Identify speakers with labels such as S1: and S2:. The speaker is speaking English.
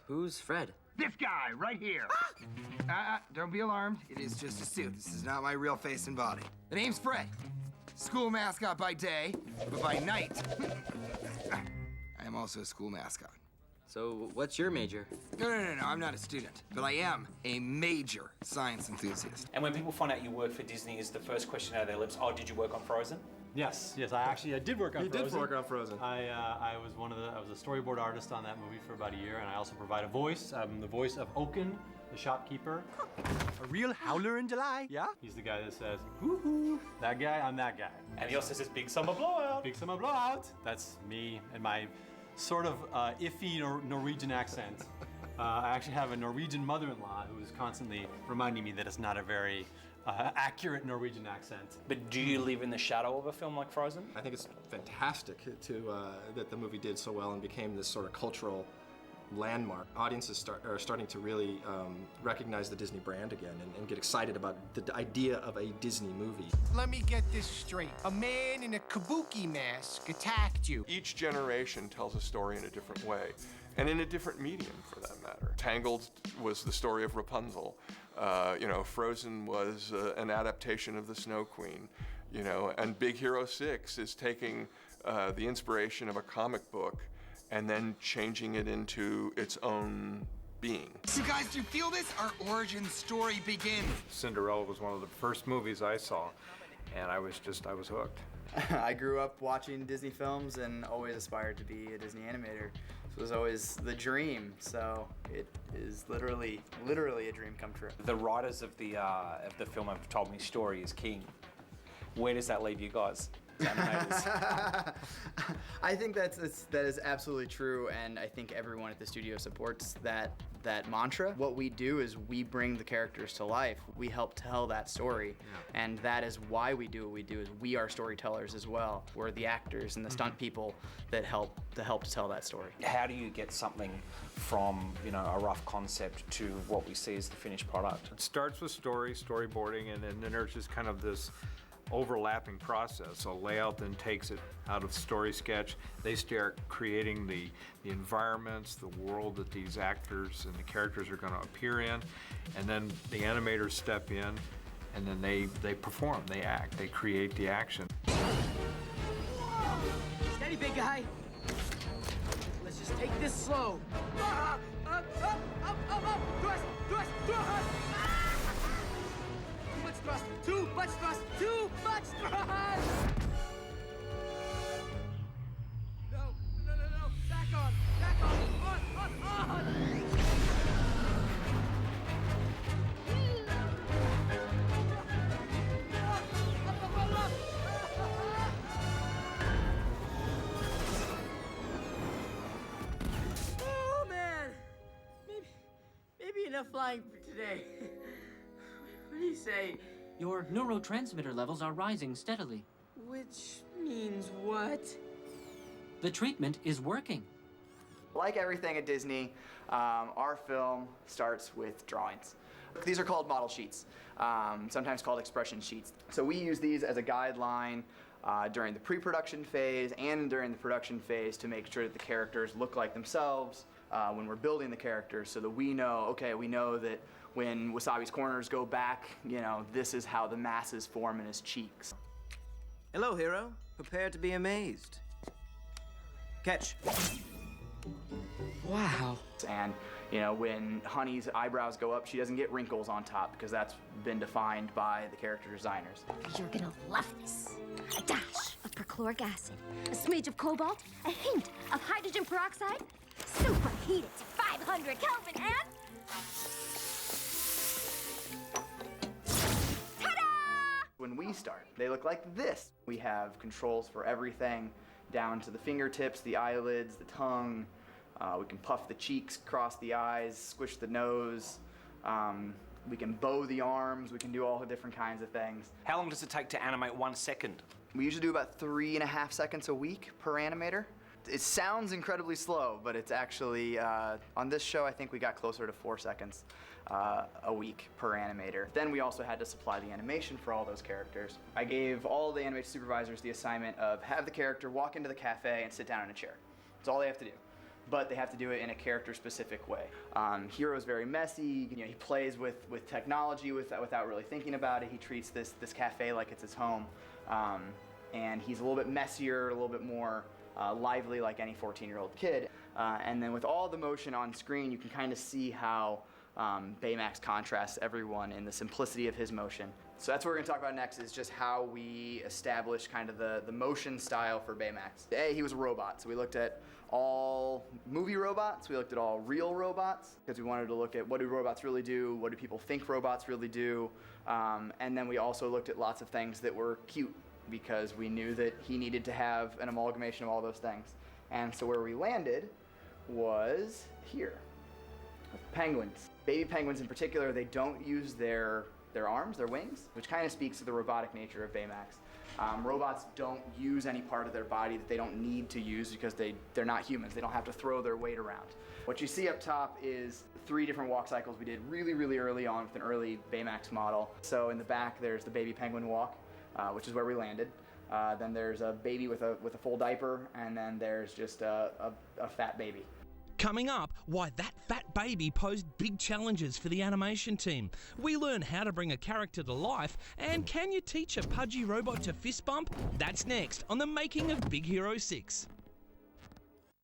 S1: Who's Fred?
S2: This guy, right here. Don't be alarmed. It is just a suit. This is not my real face and body. The name's Fred. School mascot by day, but by night, I am also a school mascot.
S1: So, what's your major?
S2: No, I'm not a student, but I am a major science enthusiast.
S3: And when people find out you work for Disney, is the first question out of their lips, oh, did you work on Frozen?
S4: Yes, I did work on Frozen.
S5: You did work on Frozen.
S4: I was I was a storyboard artist on that movie for about a year, and I also provide a voice. I'm the voice of Oaken, the shopkeeper.
S5: A real howler in July, yeah?
S4: He's the guy that says, woohoo, that guy, I'm that guy.
S3: And he also says, big summer blowout.
S4: Big summer blowout. That's me and my sort of iffy Norwegian accent. I actually have a Norwegian mother-in-law who is constantly reminding me that it's not a very accurate Norwegian accent.
S3: But do you live in the shadow of a film like Frozen?
S5: I think it's fantastic that the movie did so well and became this sort of cultural landmark. Audiences are starting to really recognize the Disney brand again and get excited about the idea of a Disney movie.
S6: Let me get this straight. A man in a kabuki mask attacked you.
S7: Each generation tells a story in a different way, and in a different medium, for that matter. Tangled was the story of Rapunzel. Frozen was an adaptation of the Snow Queen. And Big Hero 6 is taking the inspiration of a comic book and then changing it into its own being.
S2: So guys, do you feel this? Our origin story begins.
S8: Cinderella was one of the first movies I saw, and I was hooked.
S9: I grew up watching Disney films and always aspired to be a Disney animator. It was always the dream, so it is literally a dream come true.
S3: The writers of the film have told me story is king. Where does that leave you guys?
S9: I think that is absolutely true, and I think everyone at the studio supports that mantra. What we do is we bring the characters to life. We help tell that story, and that is why we do what we do. Is we are storytellers as well. We're the actors and the stunt people that help to tell that story.
S3: How do you get something from a rough concept to what we see as the finished product?
S8: It starts with storyboarding, and then there's just kind of this overlapping process. So layout then takes it out of story sketch. They start creating the environments, the world that these actors and the characters are going to appear in, and then the animators step in, and then they perform, they act, they create the action.
S6: Steady, big guy. Let's just take this slow. Up, thrust. Too much thrust. No. Back on. On. Up. Oh, man. Maybe enough flying for today. What do you say?
S10: Your neurotransmitter levels are rising steadily.
S6: Which means what?
S10: The treatment is working.
S9: Like everything at Disney, our film starts with drawings. These are called model sheets, sometimes called expression sheets. So we use these as a guideline during the pre-production phase and during the production phase to make sure that the characters look like themselves when we're building the characters, so that we know that when Wasabi's corners go back, this is how the masses form in his cheeks.
S1: Hello, hero. Prepare to be amazed. Catch.
S6: Wow.
S9: And, when Honey's eyebrows go up, she doesn't get wrinkles on top because that's been defined by the character designers.
S11: You're gonna love this. A dash of perchloric acid, a smidge of cobalt, a hint of hydrogen peroxide, superheated to 500 Kelvin, and...
S9: When we start, they look like this. We have controls for everything, down to the fingertips, the eyelids, the tongue. We can puff the cheeks, cross the eyes, squish the nose. We can bow the arms. We can do all the different kinds of things.
S3: How long does it take to animate 1 second?
S9: We usually do about 3.5 seconds a week per animator. It sounds incredibly slow, but it's actually, on this show, I think we got closer to 4 seconds a week per animator. Then we also had to supply the animation for all those characters. I gave all the animation supervisors the assignment of have the character walk into the cafe and sit down in a chair. That's all they have to do. but they have to do it in a character-specific way. Hero's very messy. You know, he plays with technology without really thinking about it. He treats this cafe like it's his home, and he's a little bit messier, a little bit more lively, like any 14-year-old kid. And then with all the motion on screen, you can kind of see how Baymax contrasts everyone in the simplicity of his motion. So that's what we're going to talk about next, is just how we establish kind of the motion style for Baymax. He was a robot, so we looked at all movie robots, we looked at all real robots, because we wanted to look at what do robots really do, what do people think robots really do, and then we also looked at lots of things that were cute, because we knew that he needed to have an amalgamation of all those things. And so where we landed was here, with penguins. Baby penguins in particular, they don't use their arms, their wings, which kind of speaks to the robotic nature of Baymax. Robots don't use any part of their body that they don't need to use because they're not humans. They don't have to throw their weight around. What you see up top is 3 different walk cycles we did really, really early on with an early Baymax model. So in the back, there's the baby penguin walk, which is where we landed. Then there's a baby with a full diaper, and then there's just a fat baby.
S12: Coming up, why that fat baby posed big challenges for the animation team. We learn how to bring a character to life, and can you teach a pudgy robot to fist bump? That's next on the making of Big Hero 6.